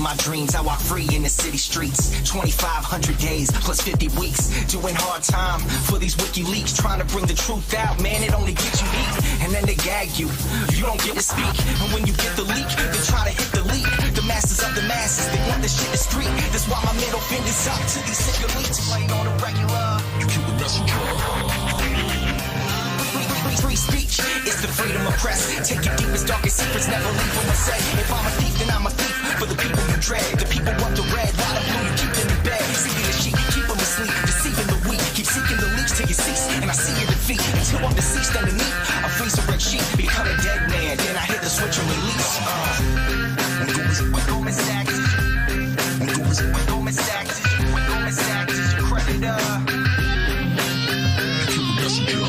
my dreams, I walk free in the city streets. 2,500 days plus 50 weeks, doing hard time for these WikiLeaks, trying to bring the truth out. Man, it only gets you beat, and then they gag you. You don't get to speak, and when you get the leak, they try to hit the leak. The masters of the masses, they want the shit to street. That's why my middle finger's up to these sick elites playing on a regular. You keep the messenger. Free speech is the freedom of press. Take your deepest, darkest secrets, never leave them unsaid. If I'm a thief, then I'm a thief for the people you dread. The people want the red, while the blue you keep them in bed. Seeking the sheep, keep them asleep, deceiving the weak. Keep seeking the leech till you cease, and I see your defeat. Until I'm deceased underneath, I freeze a red sheet, become a dead man. Then I hit the switch and release. We go Miss Axis. We go Miss Axis. We go Miss Axis. Your creditor. Keep the messenger.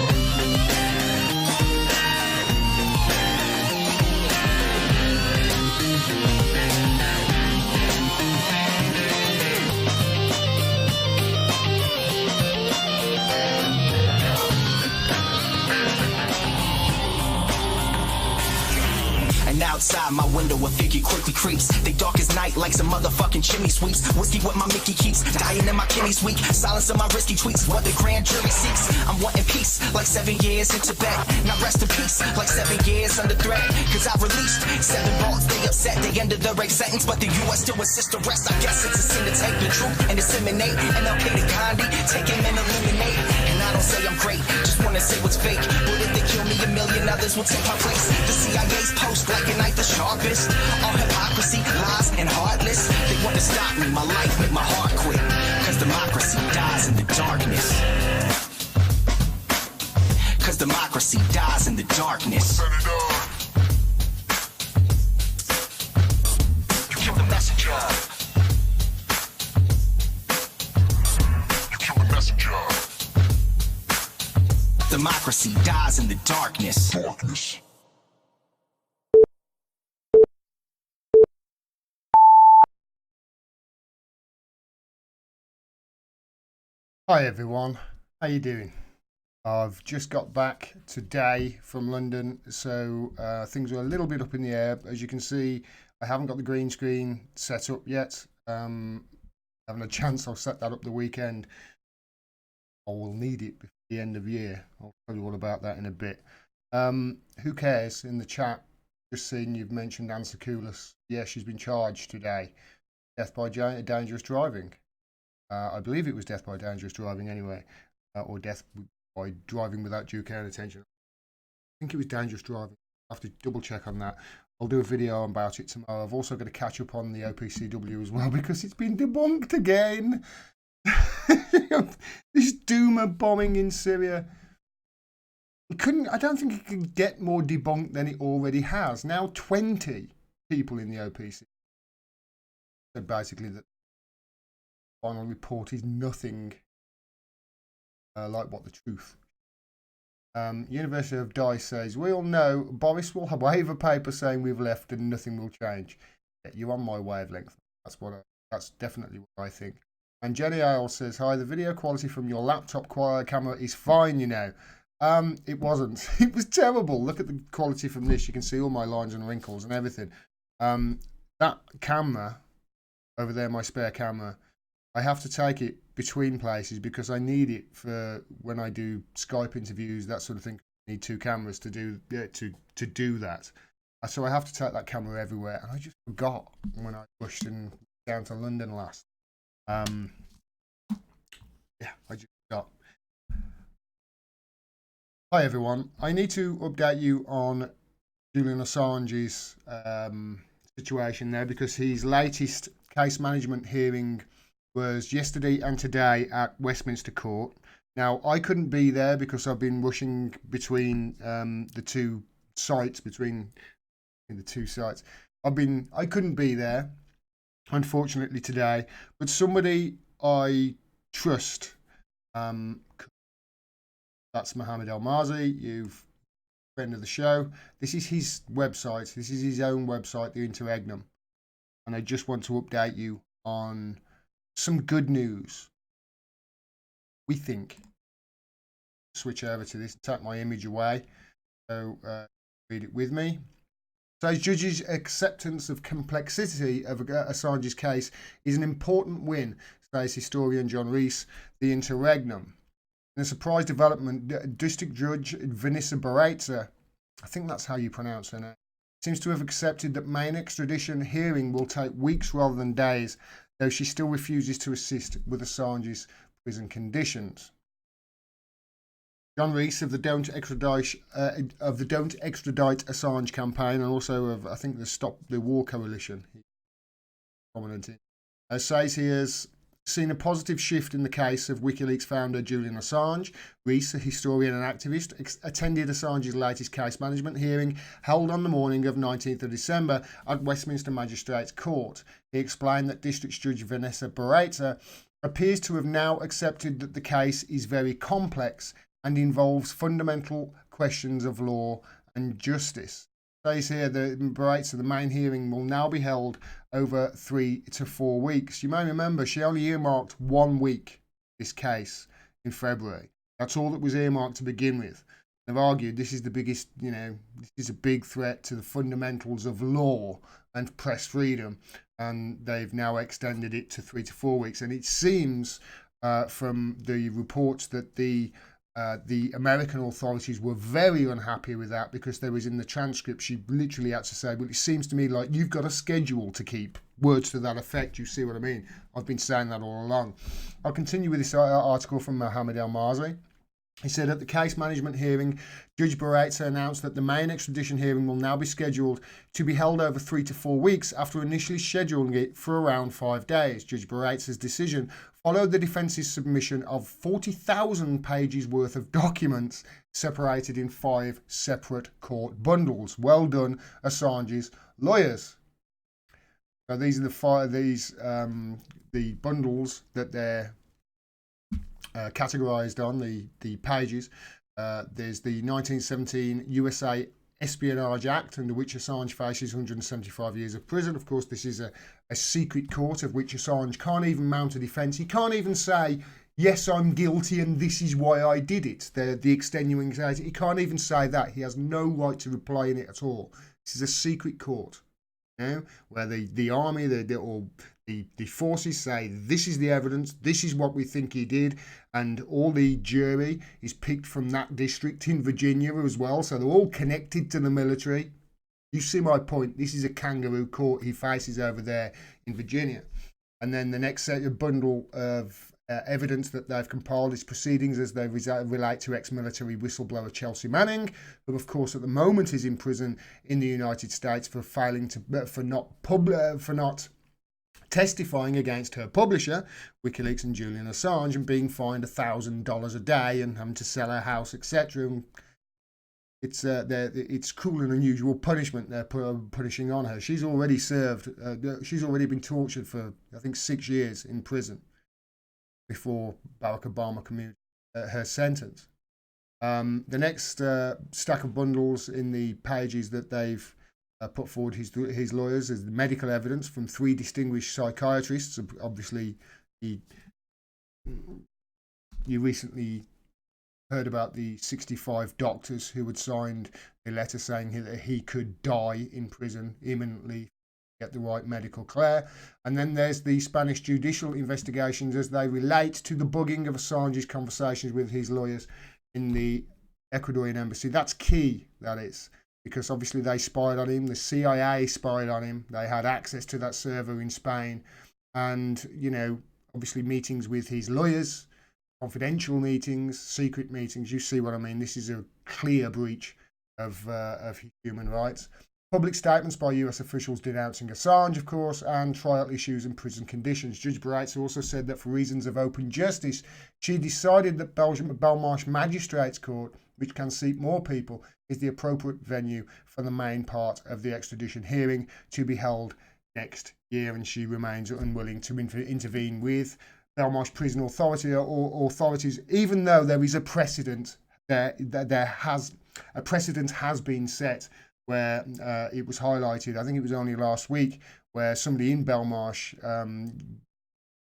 Outside my window, a figure quickly creeps. They dark as night like some motherfucking chimney sweeps. Whiskey what my Mickey keeps, dying in my kidneys weak. Silence of my risky tweets, what the grand jury seeks. I'm wanting peace, like 7 years in Tibet. Now rest in peace, like 7 years under threat. Cause I released 7 balls, they upset. They ended the rape sentence, but the US still insists to rest. I guess it's a sin to take the truth and disseminate. MLK to Gandhi, take him and eliminate. And I don't say I'm great, just wanna say what's fake. But if they kill me, 1 million others will take my place. The CIA's post like a knife the sharpest. All hypocrisy, lies, and heartless. They want to stop me, my life make my heart quit. Cause democracy dies in the darkness. Cause democracy dies in the darkness. You kill the messenger. You kill the messenger. Democracy dies in the darkness. Darkness. Hi everyone, how you doing? I've just got back today from London, so things are a little bit up in the air. As you can see, I haven't got the green screen set up yet. Having a chance, I'll set that up the weekend. I will need it before the end of year. I'll tell you all about that in a bit. Who cares? In the chat, just seen you've mentioned Ansa Koulis. Yeah, she's been charged today. Death by dangerous driving. I believe it was death by dangerous driving anyway, or death by driving without due care and attention. I think it was dangerous driving. I'll have to double check on that. I'll do a video about it tomorrow. I've also got to catch up on the OPCW as well because it's been debunked again. This doomer bombing in Syria. I don't think it can get more debunked than it already has. Now 20 people in the OPC said basically that final report is nothing like what the truth. University of Dice says, we all know Boris will wave a paper saying we've left and nothing will change. Yeah, you're on my wavelength. That's definitely what I think. And Jenny Ale says, hi, the video quality from your laptop camera is fine, you know. It wasn't. It was terrible. Look at the quality from this. You can see all my lines and wrinkles and everything. That camera over there, my spare camera, I have to take it between places because I need it for when I do Skype interviews, that sort of thing. I need 2 cameras to do that. So I have to take that camera everywhere, and I just forgot when I rushed down to London last. Yeah, I just forgot. Hi everyone. I need to update you on Julian Assange's situation there because his latest case management hearing was yesterday and today at Westminster Court. Now, I couldn't be there because I've been rushing between the two sites, I couldn't be there, unfortunately, today. But somebody I trust, that's Mohammed El-Mazi, you've friend of the show. This is his website. This is his own website, the Interregnum. And I just want to update you on some good news. We think. Switch over to this, take my image away. So read it with me. So judges' acceptance of complexity of Assange's case is an important win, says historian John Rees, the interregnum. In a surprise development, District Judge Vanessa Barreza, I think that's how you pronounce her name, seems to have accepted that main extradition hearing will take weeks rather than days, though she still refuses to assist with Assange's prison conditions. John Rees of the Don't Extradite Assange campaign, and also of, I think, the Stop the War Coalition, prominent in, says he has seen a positive shift in the case of WikiLeaks founder Julian Assange. Rees, a historian and activist, attended Assange's latest case management hearing held on the morning of 19th of December at Westminster Magistrates Court. He explained that District Judge Vanessa Barreza appears to have now accepted that the case is very complex and involves fundamental questions of law and justice. It says here that Barreza, the main hearing will now be held over 3 to 4 weeks. You may remember she only earmarked 1 week, this case, in February. That's all that was earmarked to begin with. They've argued this is the biggest, this is a big threat to the fundamentals of law and press freedom, and they've now extended it to 3 to 4 weeks. And it seems from the reports that the American authorities were very unhappy with that, because there was in the transcript, she literally had to say, well, it seems to me like you've got a schedule to keep. Words to that effect, you see what I mean? I've been saying that all along. I'll continue with this article from Mohammed El-Masri. He said at the case management hearing, Judge Barreza announced that the main extradition hearing will now be scheduled to be held over 3 to 4 weeks after initially scheduling it for around 5 days. Judge Barreza's decision followed the defence's submission of 40,000 pages worth of documents separated in 5 separate court bundles. Well done, Assange's lawyers. So these are the bundles that they're categorized on, the pages. There's the 1917 USA Espionage Act, under which Assange faces 175 years of prison. Of course, this is a secret court of which Assange can't even mount a defence. He can't even say, yes, I'm guilty and this is why I did it. The extenuating case. He can't even say that. He has no right to reply in it at all. This is a secret court, where the army, the forces say, this is the evidence, this is what we think he did, and all the jury is picked from that district in Virginia as well, so they're all connected to the military. You see my point. This is a kangaroo court he faces over there in Virginia. And then the next bundle of evidence that they've compiled is proceedings as they relate to ex-military whistleblower Chelsea Manning, who of course at the moment is in prison in the United States for not testifying against her publisher, WikiLeaks, and Julian Assange, and being fined $1,000 a day and having to sell her house, etc. It's cruel and unusual punishment they're punishing on her. She's already served. She's already been tortured for, I think, 6 years in prison before Barack Obama commuted her sentence. The next stack of bundles in the pages that they've put forward his lawyers is the medical evidence from 3 distinguished psychiatrists. Obviously, you recently heard about the 65 doctors who had signed a letter saying that he could die in prison imminently, get the right medical care. And then there's the Spanish judicial investigations as they relate to the bugging of Assange's conversations with his lawyers in the Ecuadorian embassy. That's key, that is, because obviously they spied on him, the CIA spied on him, they had access to that server in Spain, and, obviously meetings with his lawyers, confidential meetings, secret meetings, you see what I mean. This is a clear breach of human rights. Public statements by US officials denouncing Assange, of course, and trial issues and prison conditions. Judge Barreza also said that for reasons of open justice, she decided that Belmarsh Magistrates Court, which can seat more people, is the appropriate venue for the main part of the extradition hearing to be held next year, and she remains unwilling to intervene with Belmarsh Prison Authority or authorities, even though there is a precedent. There has been set where it was highlighted. I think it was only last week where somebody in Belmarsh,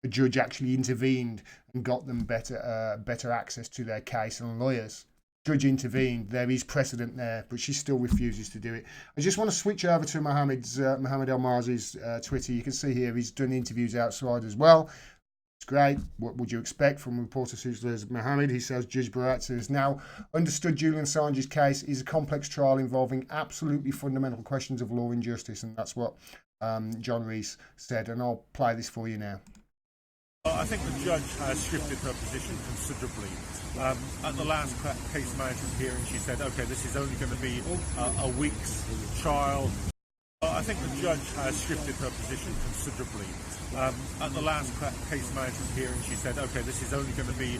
the judge actually intervened and got them better access to their case and lawyers. judge intervened. There is precedent there, but she still refuses to do it. I just want to switch over to Mohammed El-Mazi's Twitter. You can see here he's done interviews outside as well. It's great. What would you expect from a reporter such as Mohammed? He says Judge Baratza has now understood Julian Assange's case is a complex trial involving absolutely fundamental questions of law and justice, and that's what John Rees said. And I'll play this for you now. I think the judge has shifted her position considerably. At the last case management hearing, she said, okay, this is only going to be a week's trial. I think the judge has shifted her position considerably. At the last case management hearing, she said, okay, this is only going to be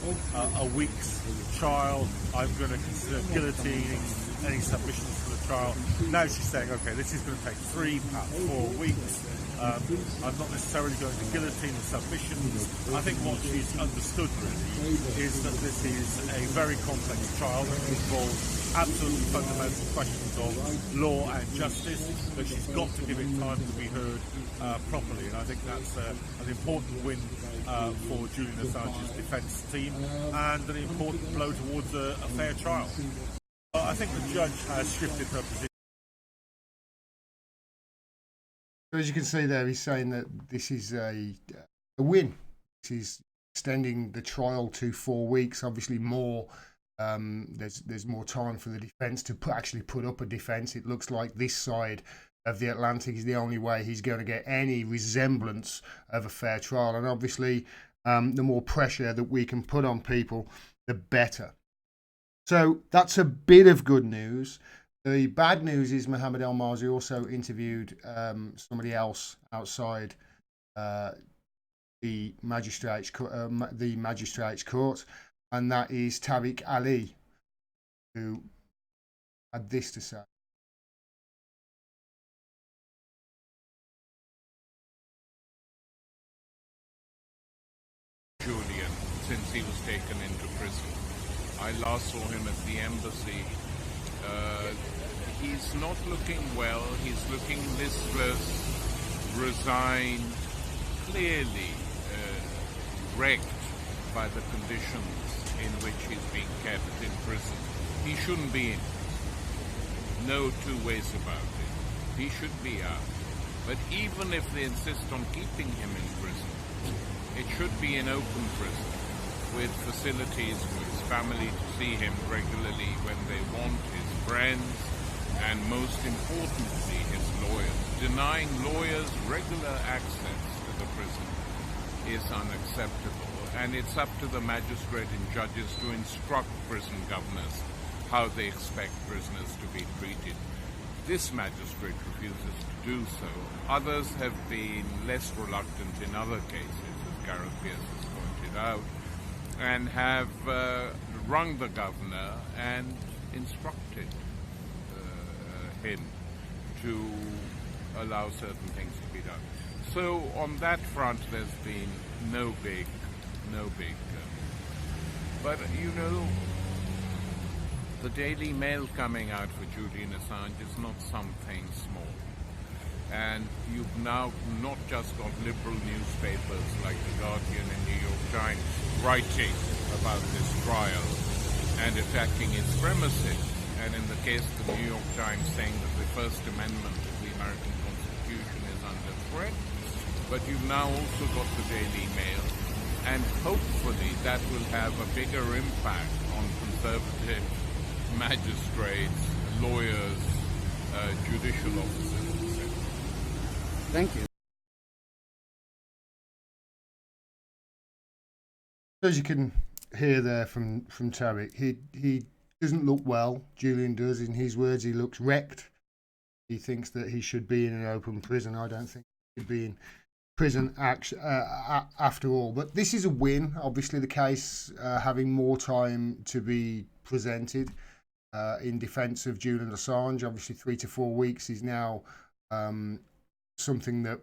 a week's trial. I'm going to consider guillotining any submissions for the trial. Now she's saying, okay, this is going to take 3, perhaps 4 weeks. I'm not necessarily going to guillotine the submissions. I think what she's understood really is that this is a very complex trial that involves absolutely fundamental questions of law and justice, that she's got to give it time to be heard properly. And I think that's an important win for Julian Assange's defence team and an important blow towards a fair trial. I think the judge has shifted her position. As you can see there, he's saying that this is a win. This is extending the trial to 4 weeks. Obviously, more. There's more time for the defence to actually put up a defence. It looks like this side of the Atlantic is the only way he's going to get any resemblance of a fair trial. And obviously, the more pressure that we can put on people, the better. So that's a bit of good news. The bad news is Mohammed El-Mazi also interviewed somebody else outside the magistrates court, and that is Tariq Ali, who had this to say. Julian, since he was taken into prison. I last saw him at the embassy. He's not looking well. He's looking listless, resigned, clearly wrecked by the conditions in which he's being kept in prison. He shouldn't be in. No two ways about it. He should be out. But even if they insist on keeping him in prison, it should be an open prison with facilities for his family to see him regularly when they want, his friends, and most importantly, his lawyers. Denying lawyers regular access to the prison is unacceptable, and it's up to the magistrate and judges to instruct prison governors how they expect prisoners to be treated. This magistrate refuses to do so. Others have been less reluctant in other cases, as Gareth Pierce has pointed out, and have rung the governor and instructed him to allow certain things to be done. So on that front, there's been no big. But you know, the Daily Mail coming out for Julian Assange is not something small. And you've now not just got liberal newspapers like The Guardian and New York Times writing about this trial and attacking its premises. And in the case of the New York Times saying that the First Amendment of the American Constitution is under threat. But you've now also got the Daily Mail. And hopefully that will have a bigger impact on conservative magistrates, lawyers, judicial officers, etc. Thank you. As you can hear there from Tariq, he doesn't look well. Julian does. In his words, he looks wrecked. He thinks that he should be in an open prison. I don't think he should be in prison after all. But this is a win. Obviously, the case having more time to be presented in defence of Julian Assange. Obviously, 3 to 4 weeks is now something that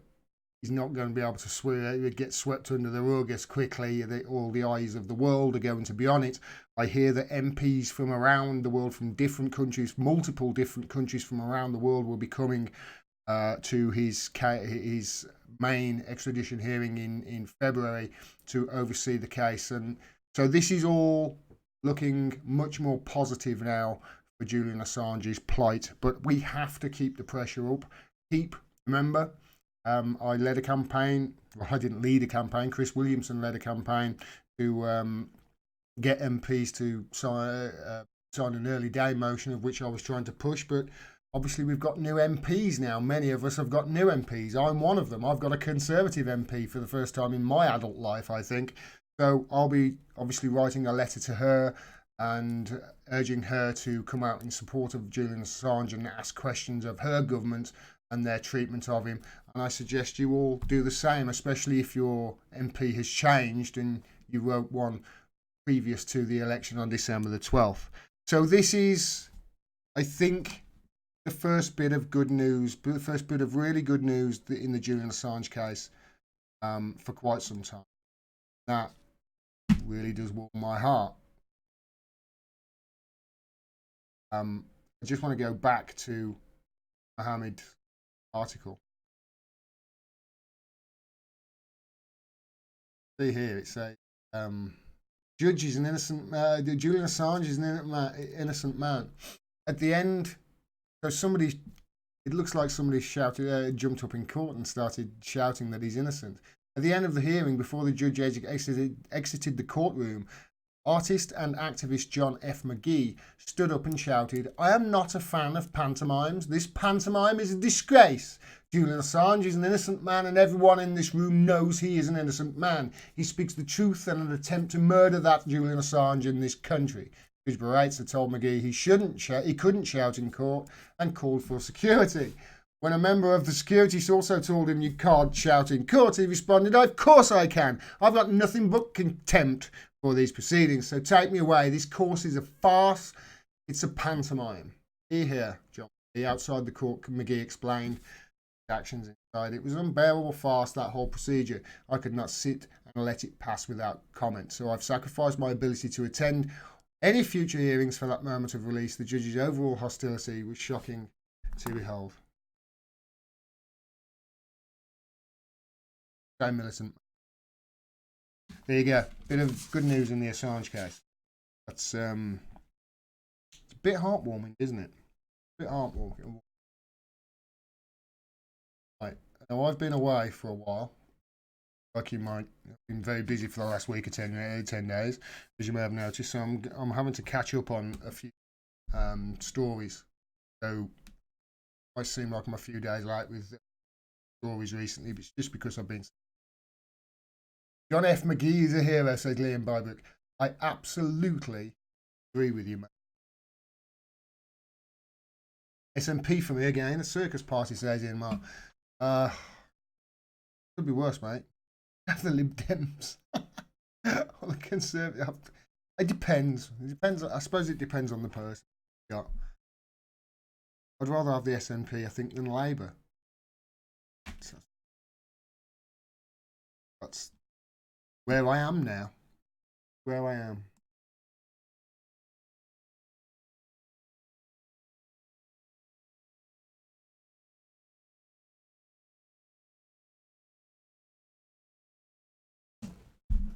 he's not going to be able to get swept under the rug as quickly. All the eyes of the world are going to be on it. I hear that MPs from around the world, from different countries, multiple different countries from around the world, will be coming to his main extradition hearing in February to oversee the case. And so this is all looking much more positive now for Julian Assange's plight. But we have to keep the pressure up. Remember, I led a campaign. Well, I didn't lead a campaign. Chris Williamson led a campaign to get MPs to sign an early day motion, of which I was trying to push. But obviously we've got new MPs now. Many of us have got new MPs. I'm one of them. I've got a Conservative MP for the first time in my adult life, I think. So I'll be obviously writing a letter to her and urging her to come out in support of Julian Assange and ask questions of her government and their treatment of him. And I suggest you all do the same, especially if your MP has changed and you wrote one previous to the election on December the 12th. So this is, I think, the first bit of good news, the first bit of really good news in the Julian Assange case for quite some time. That really does warm my heart. I just want to go back to Mohammed's article. See here, it says, Judge is an innocent man. Julian Assange is an innocent man. At the end, so somebody, it looks like somebody shouted, jumped up in court and started shouting that he's innocent. At the end of the hearing, before the judge exited the courtroom, artist and activist John F. McGee stood up and shouted, "I am not a fan of pantomimes. This pantomime is a disgrace. Julian Assange is an innocent man and everyone in this room knows he is an innocent man. He speaks the truth in an attempt to murder that Julian Assange in this country." Judge Baratza told McGee he couldn't shout in court and called for security. When a member of the security also told him you can't shout in court, he responded, "Of course I can. I've got nothing but contempt for these proceedings, so take me away. This course is a farce. It's a pantomime." Here, John. Outside the court, McGee explained the actions inside. "It was an unbearable farce, that whole procedure. I could not sit and let it pass without comment, so I've sacrificed my ability to attend any future hearings for that moment of release. The judge's overall hostility was shocking to behold." So militant. There you go. Bit of good news in the Assange case. That's it's a bit heartwarming, isn't it? A bit heartwarming. Right. Now I've been away for a while. Like you might, I've been very busy for the last week or 10 days, as you may have noticed. So I'm having to catch up on a few stories. So I seem like I'm a few days late with stories recently, but it's just because I've been. John F. McGee is a hero, said Liam Bybrook. I absolutely agree with you, mate. SNP for me again, a circus party, says Ian Mark. Could be worse, mate. The Lib Dems. Or the Conservative. It depends. I suppose it depends on the person. Yeah. I'd rather have the SNP, I think, than Labour. That's where I am now. Where I am.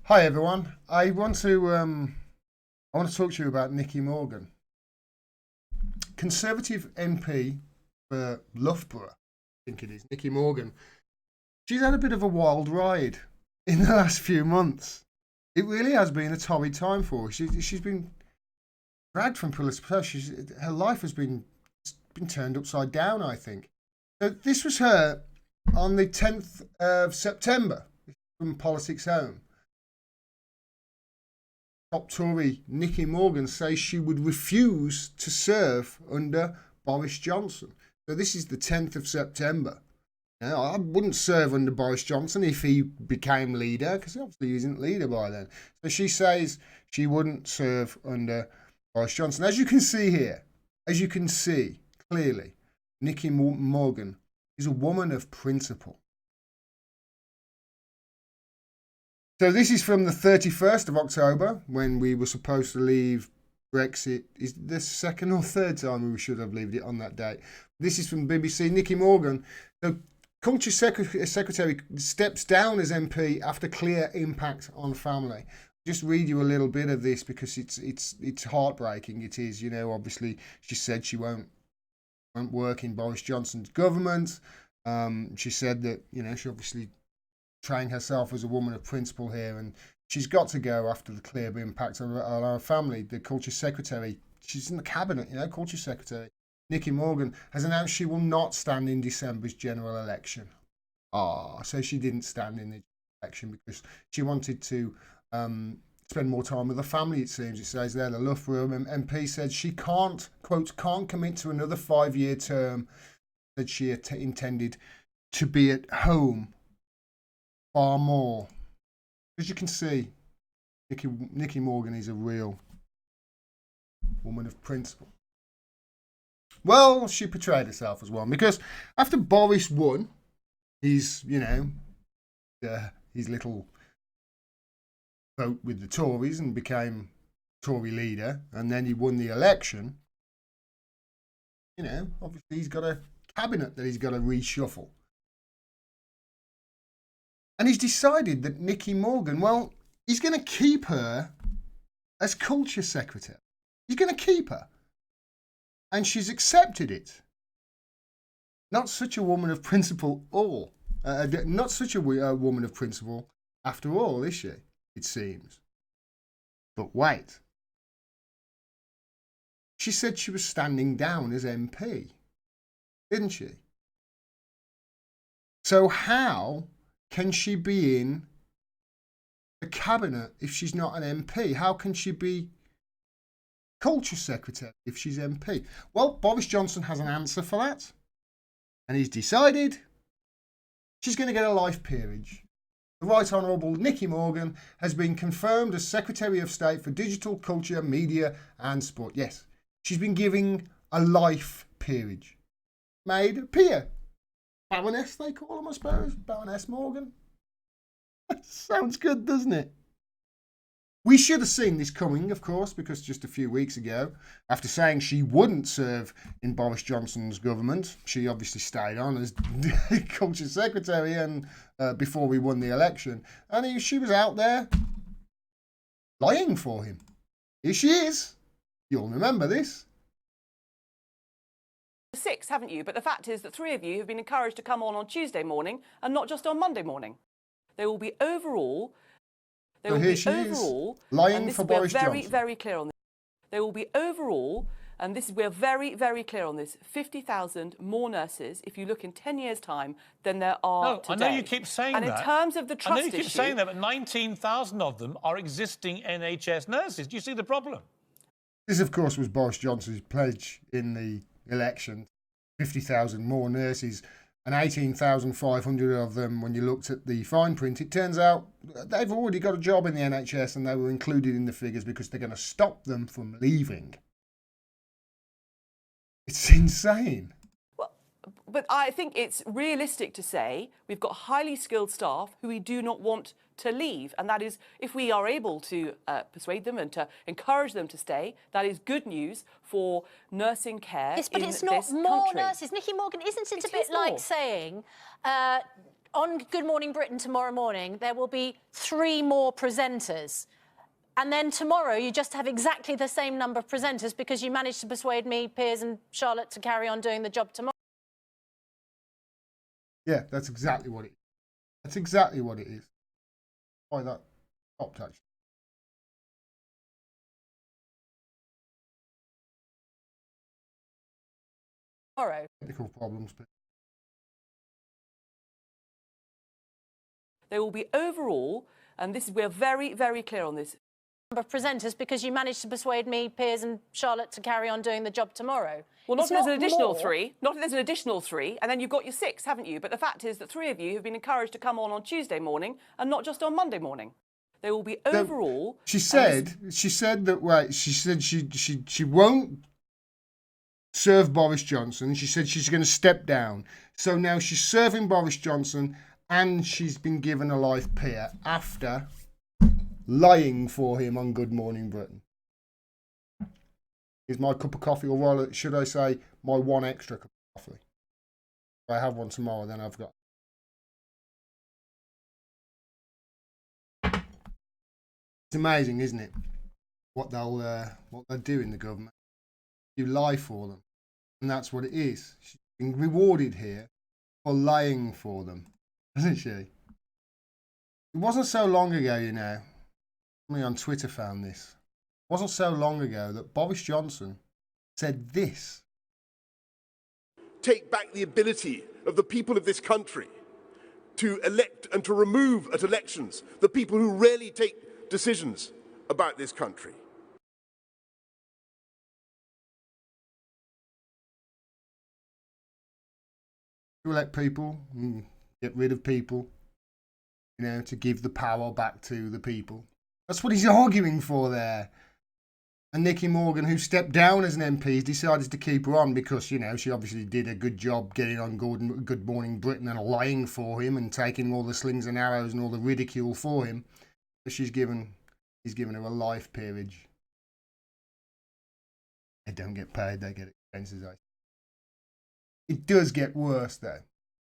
Hi everyone. I want to talk to you about Nicky Morgan, Conservative MP for Loughborough. I think it is Nicky Morgan. She's had a bit of a wild ride in the last few months. It really has been a torrid time for her. She's been dragged from pillar to post. Her life has been turned upside down, I think. So this was her on the 10th of September from Politics Home. Top Tory Nicky Morgan says she would refuse to serve under Boris Johnson. So this is the 10th of September. Now, I wouldn't serve under Boris Johnson if he became leader, because obviously he isn't leader by then. So she says she wouldn't serve under Boris Johnson. As you can see here, as you can see clearly, Nicky Morgan is a woman of principle. So this is from the 31st of October, when we were supposed to leave Brexit. Is the second or third time we should have left it on that date? This is from BBC. Nicky Morgan, the Culture Secretary, steps down as MP after clear impact on family. just read you a little bit of this because it's heartbreaking. It is, you know. Obviously, she said she won't work in Boris Johnson's government. She said that, you know, she obviously trained herself as a woman of principle here, and she's got to go after the clear impact on our family. The culture secretary, she's in the cabinet, you know, culture secretary, Nicky Morgan, has announced she will not stand in December's general election. So she didn't stand in the election because she wanted to spend more time with the family, it seems. It says there, the Loughborough MP said she can't, quote, can't commit to another 5-year term, that she intended to be at home far more. As you can see, Nicky Morgan is a real woman of principle. Well, she portrayed herself as one, because after Boris won his, you know, his little vote with the Tories and became Tory leader, and then he won the election, you know, obviously he's got a cabinet that he's got to reshuffle. And he's decided that Nicky Morgan, well, he's going to keep her as culture secretary. He's going to keep her. And she's accepted it. Not such a woman of principle, not such a woman of principle after all, is she? It seems. But wait. She said she was standing down as MP, didn't she? So how can she be in the cabinet if she's not an MP? How can she be culture secretary if she's MP? Well, Boris Johnson has an answer for that. And he's decided she's going to get a life peerage. The Right Honourable Nicky Morgan has been confirmed as Secretary of State for Digital, Culture, Media and Sport. Yes, she's been given a life peerage. Made a peer. Baroness, they call them, I suppose. Baroness Morgan. Sounds good, doesn't it? We should have seen this coming, of course, because just a few weeks ago, after saying she wouldn't serve in Boris Johnson's government, she obviously stayed on as Culture Secretary and before we won the election. And she was out there lying for him. Here she is. You'll remember this. 6, haven't you? But the fact is that 3 of you have been encouraged to come on Tuesday morning and not just on Monday morning. There will be overall... There will be overall, lying for Boris Johnson. Very clear on this. There will be overall, and we're very, very clear on this, 50,000 more nurses if you look in 10 years' time than there are today. I know you keep saying that. And in terms of the trust issue... I know you keep saying that, but 19,000 of them are existing NHS nurses. Do you see the problem? This, of course, was Boris Johnson's pledge in the election. 50,000 more nurses. And 18,500 of them, when you looked at the fine print, it turns out they've already got a job in the NHS and they were included in the figures because they're going to stop them from leaving. It's insane. Well, but I think it's realistic to say we've got highly skilled staff who we do not want to leave. And that is, if we are able to persuade them and to encourage them to stay, that is good news for nursing care in this country. Yes, but it's not more nurses. Nicky Morgan, isn't it a bit like saying, on Good Morning Britain tomorrow morning, there will be 3 more presenters. And then tomorrow you just have exactly the same number of presenters because you managed to persuade me, Piers and Charlotte to carry on doing the job tomorrow. Yeah, that's exactly what it is. That's exactly what it is. Why that stopped, actually. Tomorrow. Technical problems, but... There will be overall, and we're very, very clear on this, Number of presenters because you managed to persuade me, Piers and Charlotte to carry on doing the job tomorrow. Well, not if there's an additional 3. Not if there's an additional 3, and then you've got your 6, haven't you? But the fact is that 3 of you have been encouraged to come on Tuesday morning and not just on Monday morning. There will be overall... She said that she won't serve Boris Johnson. She said she's going to step down. So now she's serving Boris Johnson and she's been given a life peer after lying for him on Good Morning Britain. Here's my cup of coffee, or should I say my 1 extra cup of coffee. If I have one tomorrow, then I've got It's amazing, isn't it? What they'll do in the government. You lie for them, and that's what it is. She's being rewarded here for lying for them, isn't she? It wasn't so long ago, you know. Somebody on Twitter found this. It wasn't so long ago that Boris Johnson said this. Take back the ability of the people of this country to elect and to remove at elections the people who really take decisions about this country. To elect people, get rid of people, you know, to give the power back to the people. That's what he's arguing for there. And Nicky Morgan, who stepped down as an MP, decided to keep her on because, you know, she obviously did a good job getting on Good Morning Britain and lying for him and taking all the slings and arrows and all the ridicule for him. But he's given her a life peerage. They don't get paid, they get expenses. It does get worse, though,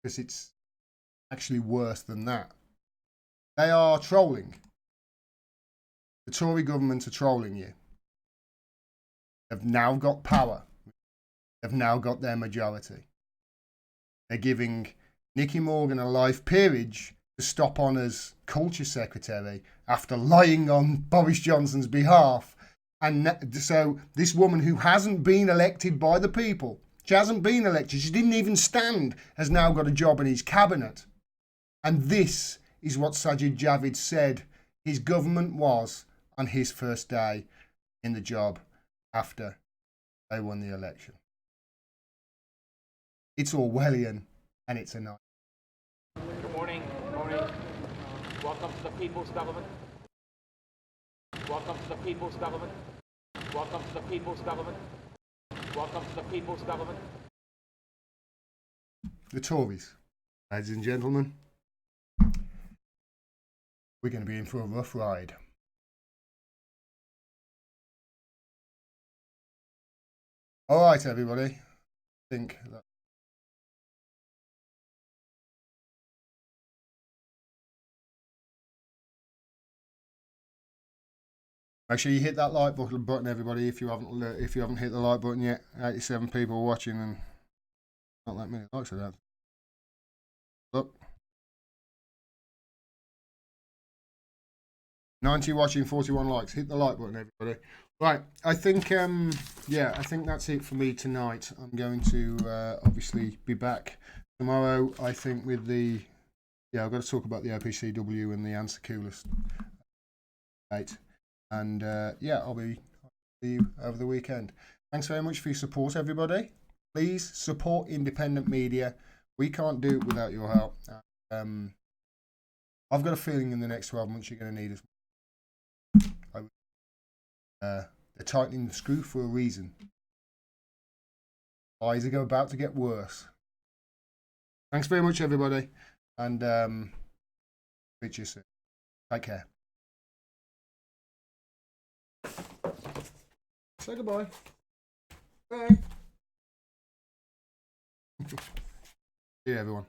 because it's actually worse than that. They are trolling. The Tory government are trolling you. They've now got power. They've now got their majority. They're giving Nicky Morgan a life peerage to stop on as culture secretary after lying on Boris Johnson's behalf. And so this woman who hasn't been elected by the people, she hasn't been elected, she didn't even stand, has now got a job in his cabinet. And this is what Sajid Javid said his government was on his first day in the job after they won the election. It's Orwellian and it's a night. Good morning. Good morning. Welcome to the People's Government. Welcome to the People's Government. Welcome to the People's Government. Welcome to the People's Government. The Tories, ladies and gentlemen, we're going to be in for a rough ride. All right, everybody. I think that. Make sure you hit that like button, everybody. If you haven't hit the like button yet, 87 people watching and not that many likes. I don't. Look, 90 watching, 41 likes. Hit the like button, everybody. Right, I think I think that's it for me tonight. I'm going to obviously be back tomorrow. I think with I've got to talk about the OPCW and the answer coolest. Right. And I'll be see you over the weekend. Thanks very much for your support, everybody. Please support independent media. We can't do it without your help. I've got a feeling in the next 12 months you're going to need us. They're tightening the screw for a reason. Lies are about to get worse. Thanks very much, everybody. And speak to you soon. Take care. Say goodbye. Bye. See you, everyone.